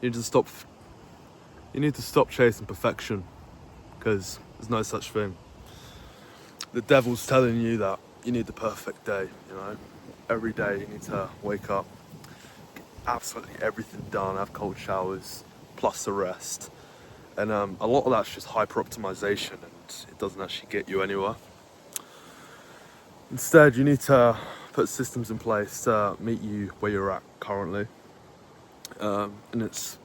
You need to stop. You need to stop chasing perfection, because there's no such thing. The devil's telling you that you need the perfect day. You know, every day you need to wake up, get absolutely everything done, have cold showers, plus the rest. And a lot of that's just hyper optimization, and it doesn't actually get you anywhere. Instead, you need to put systems in place to meet you where you're at currently. And it's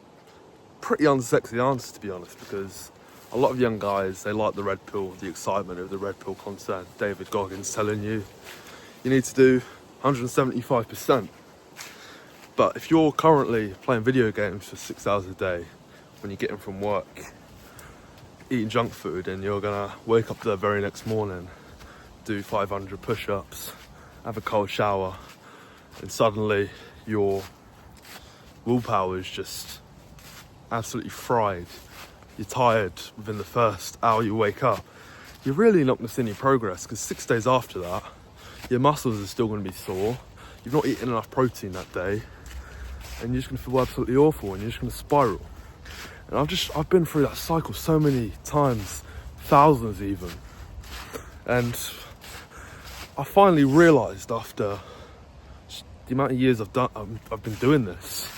pretty unsexy answer, to be honest, because a lot of young guys, they like the red pill, the excitement of the red pill content. David Goggins telling you need to do 175%. But if you're currently playing video games for 6 hours a day, when you're getting from work, eating junk food, and you're gonna wake up the very next morning, do 500 push-ups, have a cold shower, and suddenly your willpower is just absolutely fried. You're tired within the first hour you wake up. You're really not going to see any progress, because 6 days after that, your muscles are still going to be sore. You've not eaten enough protein that day, and you're just going to feel absolutely awful, and you're just going to spiral. And I've been through that cycle so many times, thousands even. And I finally realised, after the amount of years I've been doing this,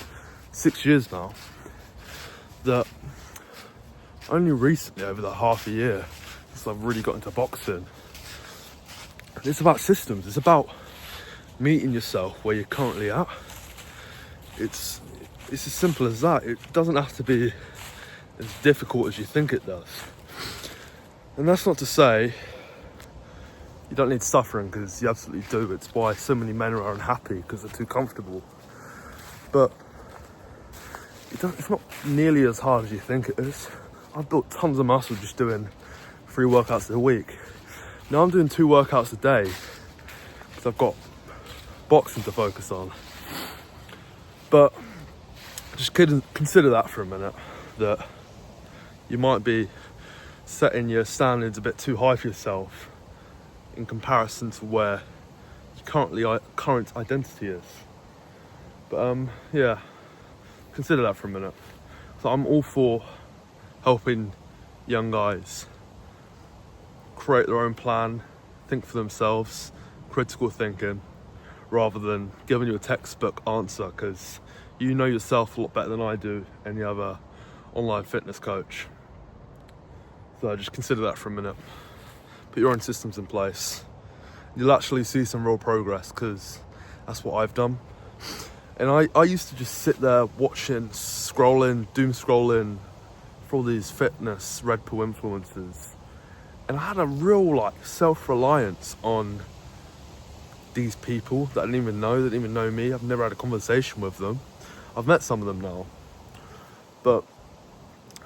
6 years now, that only recently, over the half a year since I've really got into boxing, it's about systems. It's about meeting yourself where you're currently at. It's as simple as that. It doesn't have to be as difficult as you think it does. And that's not to say you don't need suffering, because you absolutely do. It's why so many men are unhappy, because they're too comfortable. But it's not nearly as hard as you think it is. I've built tons of muscle just doing 3 workouts a week. Now I'm doing 2 workouts a day, because I've got boxing to focus on. But just consider that for a minute, that you might be setting your standards a bit too high for yourself in comparison to where your current identity is. But yeah, consider that for a minute. So I'm all for helping young guys create their own plan, think for themselves, critical thinking, rather than giving you a textbook answer, because you know yourself a lot better than I do any other online fitness coach. So just consider that for a minute. Put your own systems in place. You'll actually see some real progress, because that's what I've done. And I used to just sit there watching, doom scrolling for all these fitness red pill influencers. And I had a real self-reliance on these people that I didn't even know, that didn't even know me. I've never had a conversation with them. I've met some of them now. But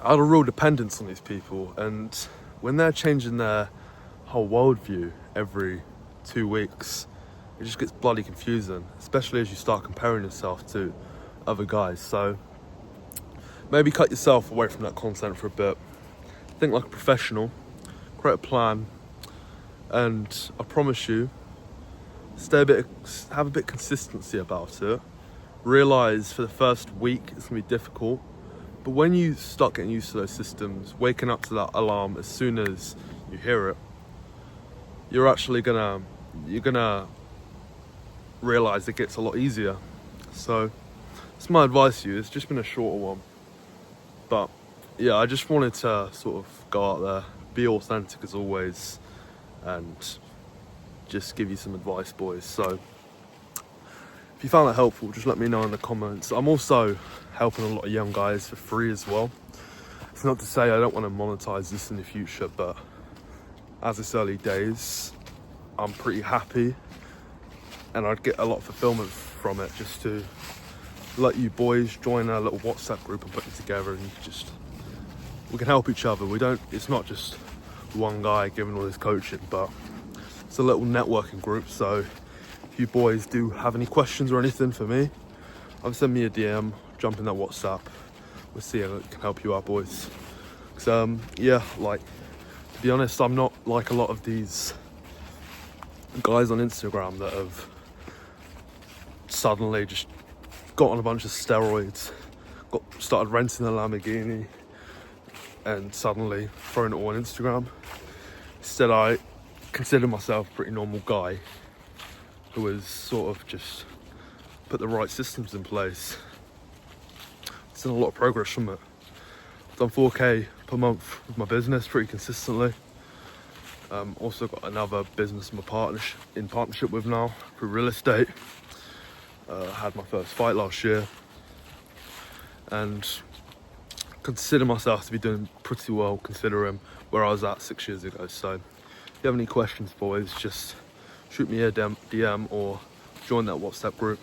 I had a real dependence on these people. And when they're changing their whole worldview every 2 weeks, it just gets bloody confusing, especially as you start comparing yourself to other guys. So maybe cut yourself away from that content for a bit. Think like a professional, create a plan, and I promise you, have a bit of consistency about it. Realise for the first week it's gonna be difficult, but when you start getting used to those systems, waking up to that alarm as soon as you hear it, you're gonna realise it gets a lot easier. So it's my advice to you. It's just been a shorter one, but yeah, I just wanted to sort of go out there, be authentic as always, and just give you some advice, boys. So if you found that helpful, just let me know in the comments. I'm also helping a lot of young guys for free as well. It's not to say I don't want to monetize this in the future, but as it's early days, I'm pretty happy, and I'd get a lot of fulfillment from it, just to let you boys join a little WhatsApp group and put it together, and we can help each other. It's not just one guy giving all this coaching, but it's a little networking group. So if you boys do have any questions or anything for me, send me a DM, jump in that WhatsApp. We'll see how it can help you out, boys. Yeah, to be honest, I'm not like a lot of these guys on Instagram that have suddenly just got on a bunch of steroids, started renting a Lamborghini and suddenly throwing it all on Instagram. Instead, I consider myself a pretty normal guy who has sort of just put the right systems in place. I've seen a lot of progress from it. I've done 4K per month with my business pretty consistently. Also got another business in partnership with now for real estate. Had my first fight last year and consider myself to be doing pretty well considering where I was at 6 years ago. So if you have any questions, boys, just shoot me a DM or join that WhatsApp group.